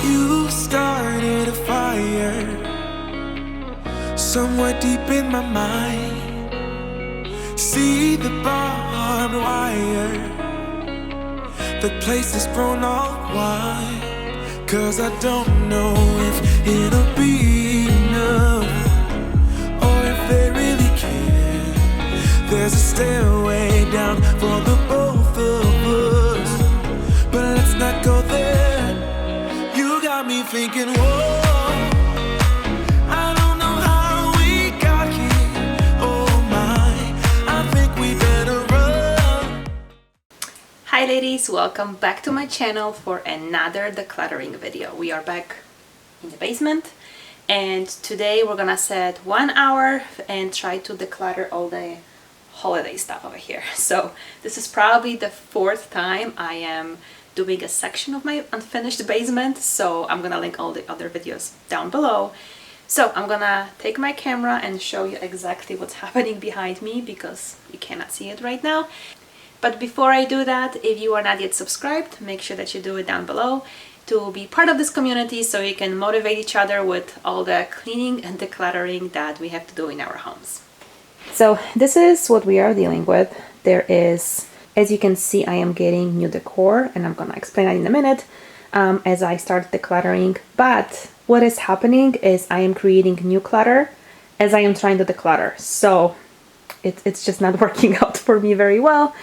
You started a fire somewhere deep in my mind. See the barbed wire, the place is grown all wide. 'Cause I don't know if it'll be enough, or if they really care. There's a stairway down for the both of us, but let's not go there. You got me thinking, whoa, I don't know how we got here. Oh my, I think we better run. Hi ladies, welcome back to my channel for another decluttering video. We are back in the basement, and today we're gonna set 1 hour and try to declutter all the holiday stuff over here. So this is probably the 4th time I am doing a section of my unfinished basement, so I'm gonna link all the other videos down below. So I'm gonna take my camera and show you exactly what's happening behind me because you cannot see it right now. But before I do that, if you are not yet subscribed, make sure that you do it down below to be part of this community so you can motivate each other with all the cleaning and decluttering that we have to do in our homes. So this is what we are dealing with. There is, as you can see, I am getting new decor, and I'm gonna explain that in a minute as I start decluttering. But what is happening is I am creating new clutter as I am trying to declutter. So it's just not working out for me very well.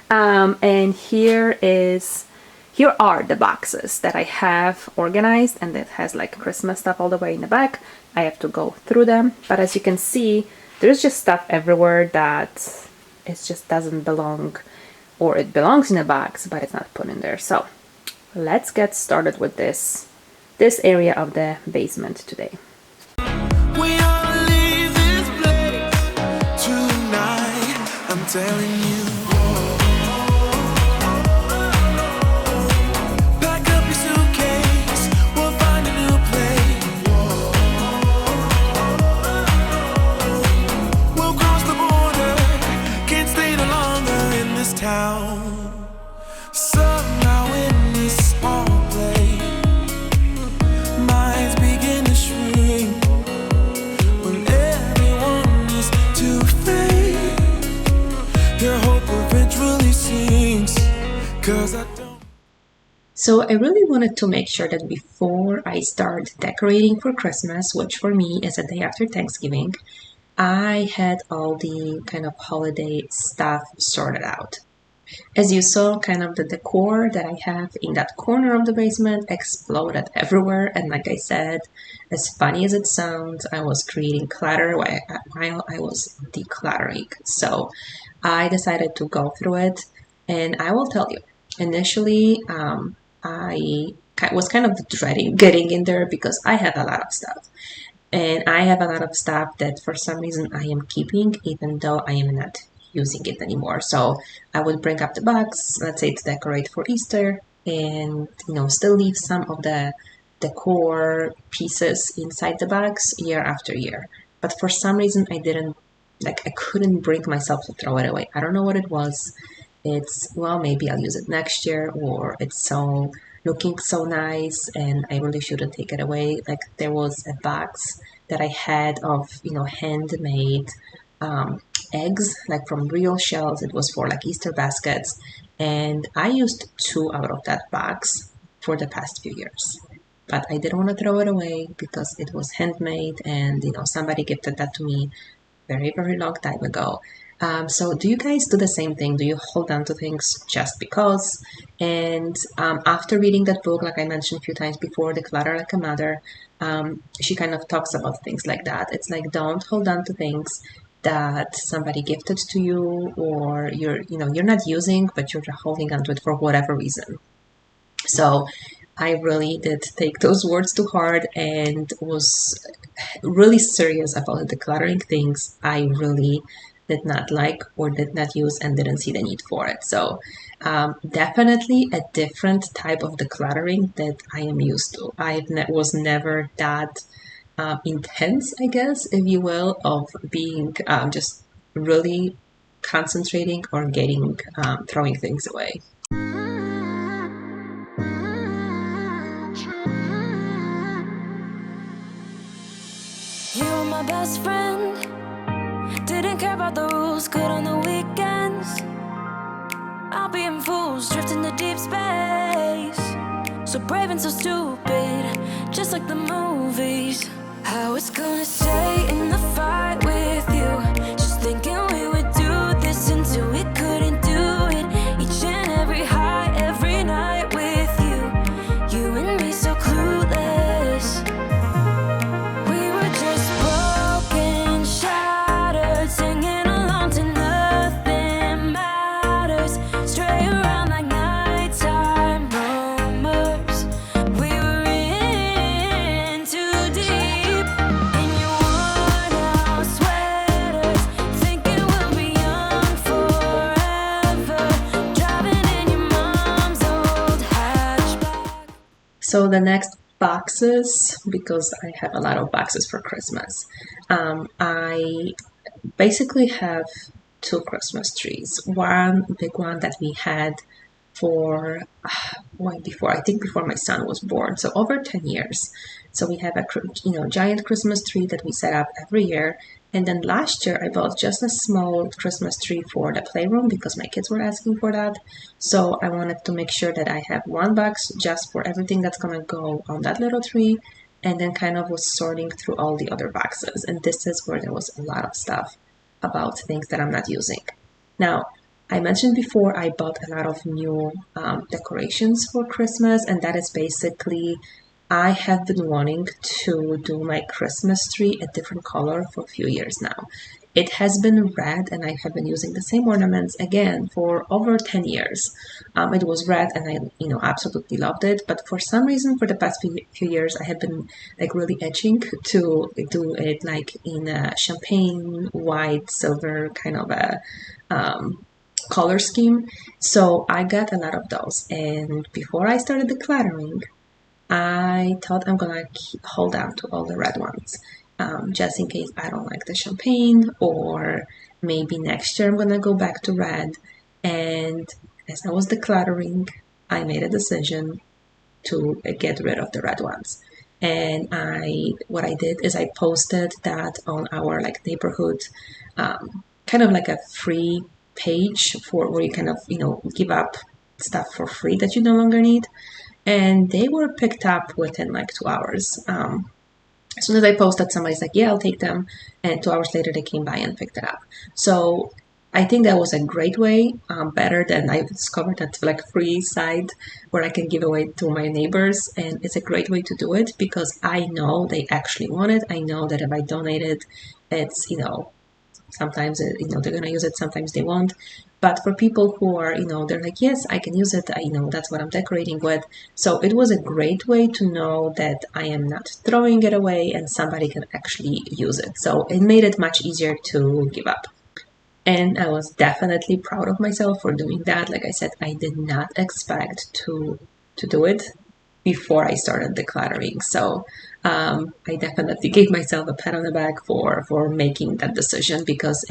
And here are the boxes that I have organized, and it has like Christmas stuff all the way in the back. I have to go through them, but as you can see, there's just stuff everywhere that it just doesn't belong, or it belongs in a box, but it's not put in there. So let's get started with this area of the basement today. We ought to leave this place tonight, I'm telling you. Pack up your suitcase, we'll find a new place. We'll cross the border, can't stay no longer in this town. Somehow in this small place, minds begin to shrink when everyone is too fake. Your hope eventually sinks, 'cause I don't. So I really wanted to make sure that before I start decorating for Christmas, which for me is a day after Thanksgiving, I had all the kind of holiday stuff sorted out. As you saw, kind of the decor that I have in that corner of the basement exploded everywhere, and like I said, as funny as it sounds, I was creating clutter while I was decluttering. So I decided to go through it, and I will tell you, initially I was kind of dreading getting in there because I have a lot of stuff. And I have a lot of stuff that for some reason I am keeping, even though I am not using it anymore. So I would bring up the box, let's say to decorate for Easter, and still leave some of the decor pieces inside the box year after year. But for some reason I couldn't bring myself to throw it away. I don't know what it was. It's, well, maybe I'll use it next year, or it's so looking so nice and I really shouldn't take it away. Like there was a box that I had of handmade eggs, like from real shells. It was for like Easter baskets, and I used 2 out of that box for the past few years. But I didn't want to throw it away because it was handmade, and somebody gifted that to me very, very long time ago. So do you guys do the same thing? Do you hold on to things just because? And after reading that book, like I mentioned a few times before, Declutter Like a Mother, she kind of talks about things like that. It's like, don't hold on to things that somebody gifted to you, or you're not using, but you're holding on to it for whatever reason. So I really did take those words to heart and was really serious about decluttering things I really did not like or did not use and didn't see the need for it. So definitely a different type of decluttering that I am used to. I was never that intense, I guess, if you will, of being just really concentrating or throwing things away. my best friend. Didn't care about the rules, good on the weekends. I'll be in fools, drifting to deep space. So brave and so stupid, just like the movies. I was gonna stay in the fight with you, just thinking we would do this until we couldn't do it. Each and every high, every night with you, you and me so clueless. We were just broken, shattered, singing along to nothing matters. Stray around like nighttime rumors. We were in too deep. In your worn out sweaters, thinking we'll be young forever. Driving in your mom's old hatchback. So the next boxes, because I have a lot of boxes for Christmas. I basically have two Christmas trees. One big one that we had for before my son was born, so over 10 years. So we have a giant Christmas tree that we set up every year. And then last year I bought just a small Christmas tree for the playroom because my kids were asking for that. So I wanted to make sure that I have one box just for everything that's gonna go on that little tree, and then kind of was sorting through all the other boxes. And this is where there was a lot of stuff about things that I'm not using. Now, I mentioned before I bought a lot of new decorations for Christmas, and that is basically I have been wanting to do my Christmas tree a different color for a few years now. It has been red, and I have been using the same ornaments again for over 10 years. It was red, and I, absolutely loved it. But for some reason, for the past few years, I have been like really itching to do it like in a champagne, white, silver kind of a color scheme. So I got a lot of those. And before I started decluttering, I thought I'm gonna hold on to all the red ones, just in case I don't like the champagne, or maybe next year I'm gonna go back to red. And as I was decluttering, I made a decision to get rid of the red ones. And what I did is I posted that on our like neighborhood, kind of like a free page for where you kind of give up stuff for free that you no longer need. And they were picked up within like 2 hours. As soon as I posted, somebody's like, yeah, I'll take them. And 2 hours later, they came by and picked it up. So I think that was a great way, better than I discovered that like free site where I can give away to my neighbors. And it's a great way to do it because I know they actually want it. I know that if I donate it, it's, sometimes, they're going to use it, sometimes they won't. But for people who are, they're like, yes, I can use it. That's what I'm decorating with. So it was a great way to know that I am not throwing it away and somebody can actually use it. So it made it much easier to give up. And I was definitely proud of myself for doing that. Like I said, I did not expect to do it before I started decluttering. So I definitely gave myself a pat on the back for making that decision because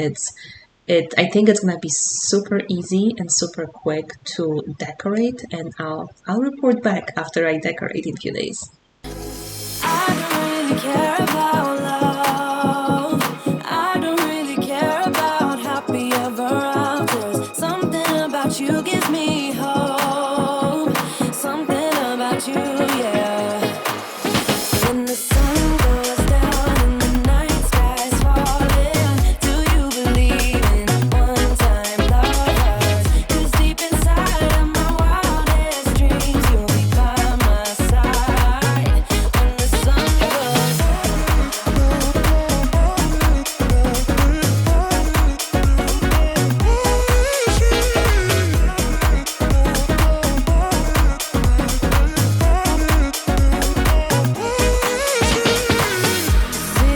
I think it's gonna be super easy and super quick to decorate, and I'll report back after I decorate in a few days. I don't really care about love. I don't really care about happy ever afters. Something about you gives me hope. Something about you, yeah. When the sun goes down and the night sky's falling, do you believe in one-time lovers? 'Cause deep inside of my wildest dreams, you'll be by my side when the sun goes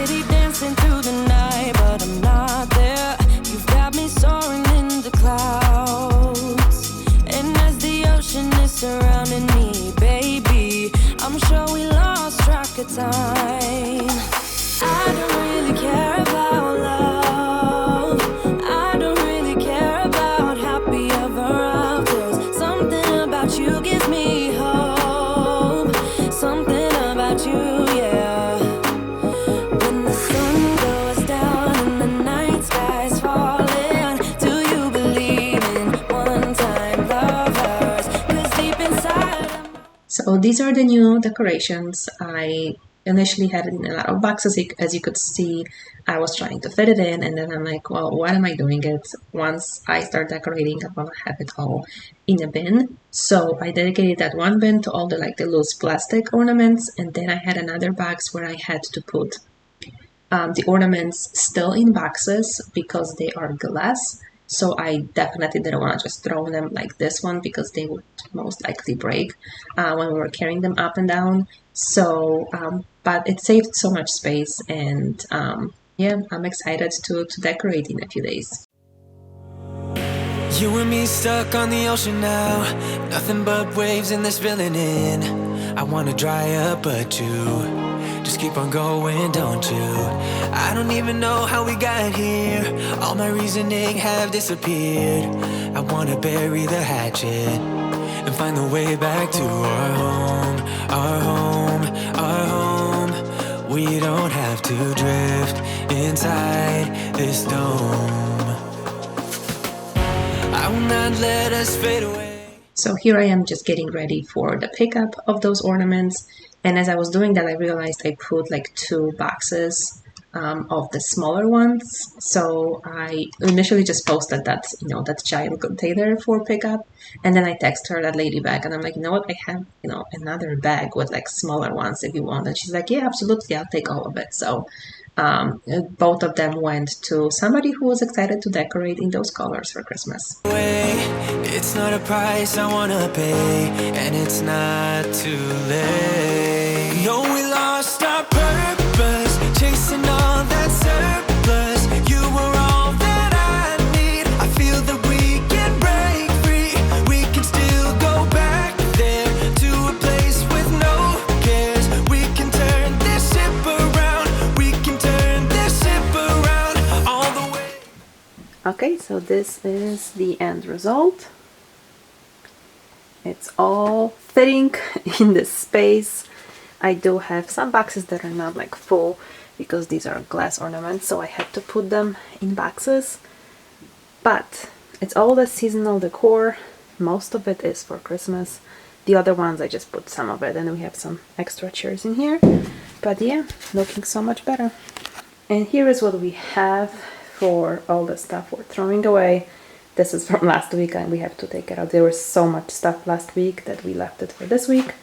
city dancing through the night, but I'm not there. You've got me soaring in the clouds, and as the ocean is surrounding me, baby, I'm sure we lost track of time. I don't really care about love. I don't really care about happy ever afters. Something about you gives me hope. Something about you, yeah. When the sun So these are the new decorations. I initially had it in a lot of boxes. As you could see, I was trying to fit it in, and then I'm like, well, what am I doing it? Once I start decorating, I want to have it all in a bin. So I dedicated that one bin to all the like the loose plastic ornaments, and then I had another box where I had to put the ornaments still in boxes because they are glass. So I definitely didn't want to just throw them like this one because they would most likely break when we were carrying them up and down. So, but it saved so much space, and yeah, I'm excited to decorate in a few days. You and me stuck on the ocean now, nothing but waves and this feeling in. I wanna dry up, but you just keep on going, don't you? I don't even know how we got here. All my reasoning have disappeared. I wanna bury the hatchet and find the way back to our home, our home, our home. We don't have to drift inside this dome. I will not let us fade away. So here I am just getting ready for the pickup of those ornaments. And as I was doing that, I realized I put like two boxes of the smaller ones. So I initially just posted that, that giant container for pickup. And then I text her, that lady back, and I'm like, you know what, I have, another bag with like smaller ones if you want. And she's like, yeah, absolutely, I'll take all of it. So both of them went to somebody who was excited to decorate in those colors for Christmas. It's not a price I wanna pay, and it's not too late. No, we lost our purpose, chasing all that surplus. You were all that I need. I feel that we can break free. We can still go back there to a place with no cares. We can turn this ship around. We can turn this ship around all the way. Okay, so this is the end result. It's all fitting in this space. I do have some boxes that are not like full because these are glass ornaments, so I had to put them in boxes. But it's all the seasonal decor. Most of it is for Christmas. The other ones I just put some of it, and we have some extra chairs in here. But yeah, looking so much better. And here is what we have for all the stuff we're throwing away. This is from last week and we have to take it out. There was so much stuff last week that we left it for this week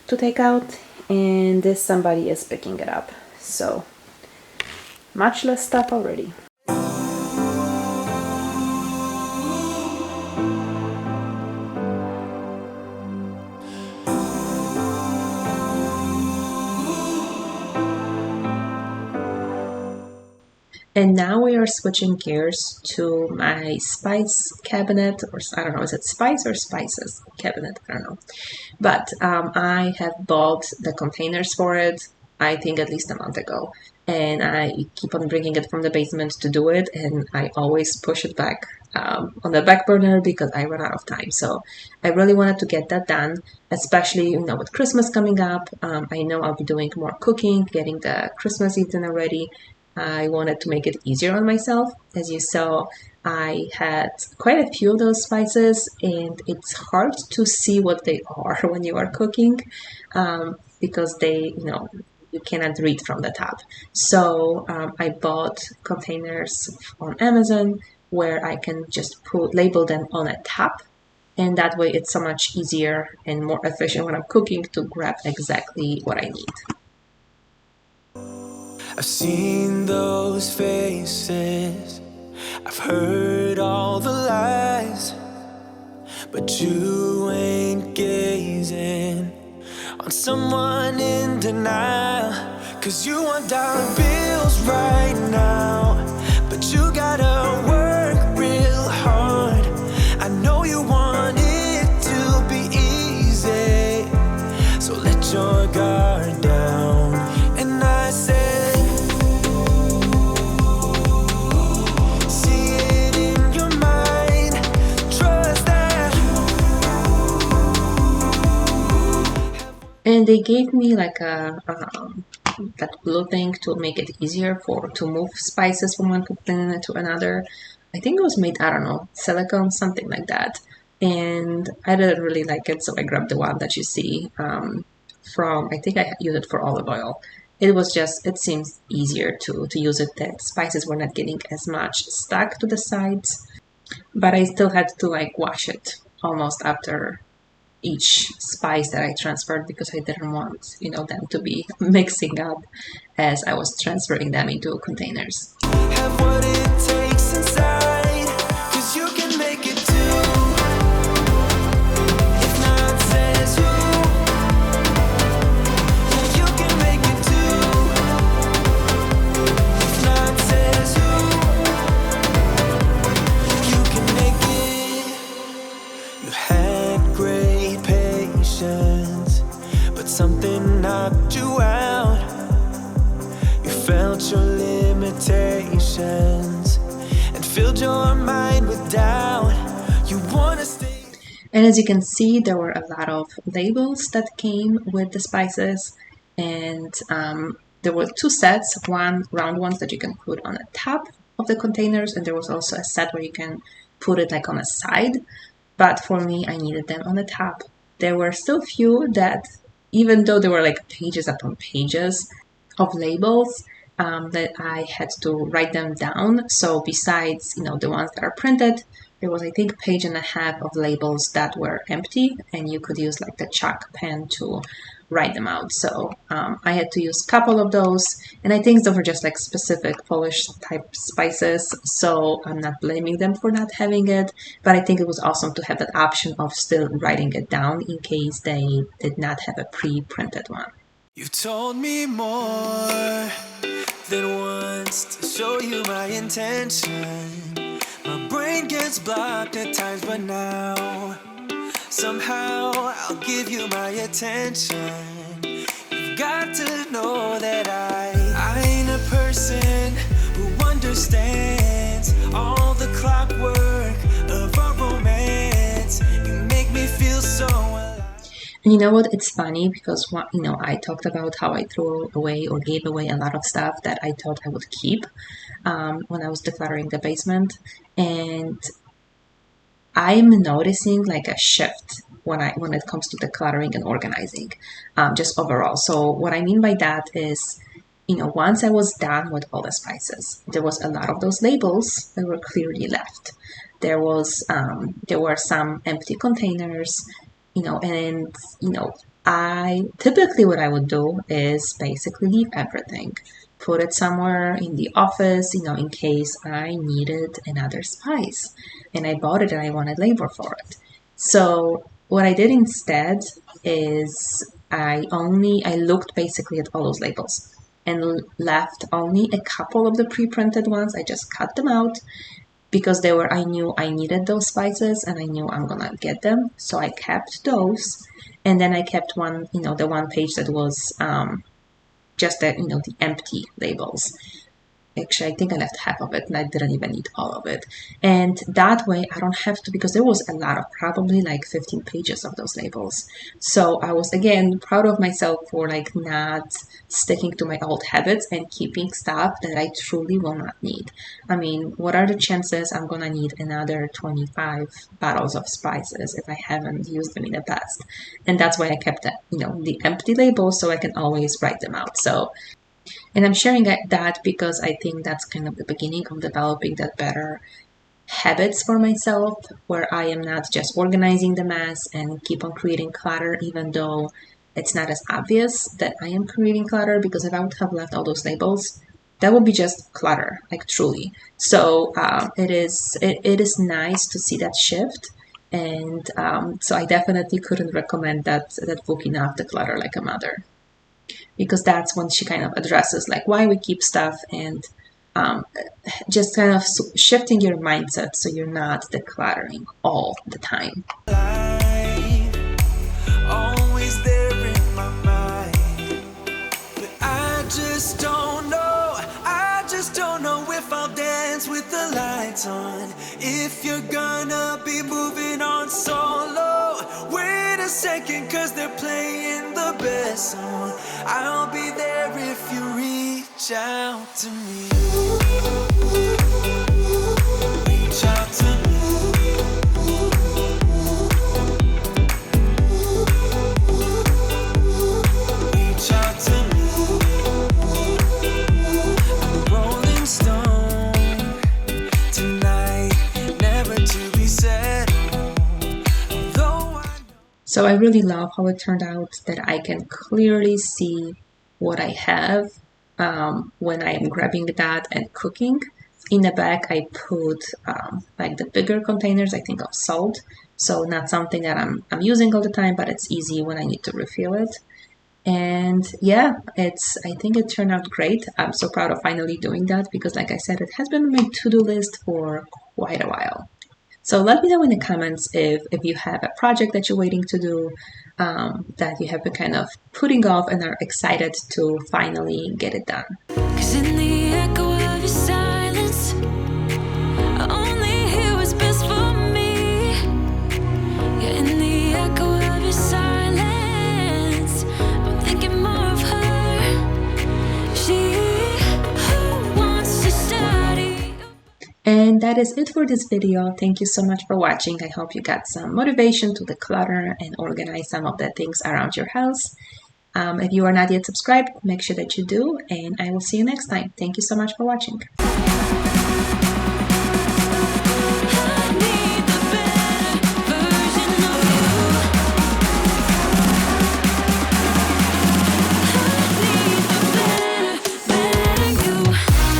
to take out, and this somebody is picking it up. So much less stuff already. And now we are switching gears to my spice cabinet, or I don't know, is it spice or spices cabinet? I don't know. But I have bought the containers for it, I think at least a month ago. And I keep on bringing it from the basement to do it, and I always push it back on the back burner because I run out of time. So I really wanted to get that done, especially with Christmas coming up. I know I'll be doing more cooking, getting the Christmas Eve dinner ready. I wanted to make it easier on myself. As you saw, I had quite a few of those spices, and it's hard to see what they are when you are cooking because you cannot read from the top. So I bought containers on Amazon where I can just label them on a top, and that way it's so much easier and more efficient when I'm cooking to grab exactly what I need. I've seen those faces, I've heard all the lies, but you ain't gazing on someone in denial. 'Cause you want dollar bills right now, but you gotta work real hard. I know you want it to be easy, so let your guard down. And I say, and they gave me like that blue thing to make it easier to move spices from one container to another. I think it was made, I don't know, silicone, something like that. and I didn't really like it, so I grabbed the one that you see from, I think I used it for olive oil. It was just, it seems easier to use it. The spices were not getting as much stuck to the sides, but I still had to like wash it almost after each spice that I transferred because I didn't want, them to be mixing up as I was transferring them into containers. Have what it takes inside, 'cause you can make it too. If not says who, yeah, you can make it too. If not says who, you can make it. You had great patience, but something knocked you out. You felt your limitations and filled your mind with doubt. You wanna stay. And as you can see, there were a lot of labels that came with the spices, and there were two sets, one round ones that you can put on the top of the containers, and there was also a set where you can put it like on a side, but for me, I needed them on the top. There were still few that, even though there were like pages upon pages of labels, that I had to write them down. So besides, the ones that are printed, there was, I think, a page and a half of labels that were empty, and you could use like the chalk pen to write them out. So I had to use a couple of those, and I think those were just like specific Polish type spices, so I'm not blaming them for not having it, but I think it was awesome to have that option of still writing it down in case they did not have a pre-printed one. You've told me more than once to show you my intention. My brain gets blocked at times, but now somehow I'll give you my attention. You've got to know that I ain't a person who understands all the clockwork of our romance. You make me feel so alive. And you know what? It's funny because I talked about how I threw away or gave away a lot of stuff that I thought I would keep when I was decluttering the basement, and I'm noticing like a shift when it comes to decluttering and organizing, just overall. So what I mean by that is, once I was done with all the spices, there was a lot of those labels that were clearly left. There were some empty containers. I typically what I would do is basically leave everything, put it somewhere in the office, in case I needed another spice and I bought it and I wanted labor for it. So what I did instead is I looked basically at all those labels and left only a couple of the pre-printed ones. I just cut them out because I knew I needed those spices and I knew I'm gonna get them. So I kept those, and then I kept one, the one page that was just the empty labels. Actually, I think I left half of it and I didn't even need all of it. And that way I don't have to, because there was a lot of, probably like 15 pages of those labels. So I was, again, proud of myself for like not sticking to my old habits and keeping stuff that I truly will not need. I mean, what are the chances I'm gonna need another 25 bottles of spices if I haven't used them in the past? And that's why I kept that, the empty labels, so I can always write them out. And I'm sharing that because I think that's kind of the beginning of developing that better habits for myself, where I am not just organizing the mess and keep on creating clutter, even though it's not as obvious that I am creating clutter, because if I would have left all those labels, that would be just clutter, like truly. So it is nice to see that shift. And so I definitely couldn't recommend that book enough, Declutter Like a Mother, because that's when she kind of addresses like why we keep stuff and just kind of shifting your mindset so you're not decluttering all the time. Always there in my mind, but I just don't know if I'll dance with the lights on. If you're gonna be moving on solo, wait a second, 'cause they're playing the best song. I'll be there if you reach out to me. Reach out to me. So I really love how it turned out, that I can clearly see what I have when I am grabbing that and cooking. In the back, I put like the bigger containers, I think, of salt. So not something that I'm using all the time, but it's easy when I need to refill it. And yeah, I think it turned out great. I'm so proud of finally doing that because, like I said, it has been on my to-do list for quite a while. So let me know in the comments if you have a project that you're waiting to do, that you have been kind of putting off and are excited to finally get it done. 'Cause in the echo of your silence, I only hear what's best for me. Yeah, in the echo of your silence, I'm thinking more of her. She who wants to study. And that is it for this video. Thank you so much for watching. I hope you got some motivation to declutter and organize some of the things around your house. If you are not yet subscribed, make sure that you do, and I will see you next time. Thank you so much for watching.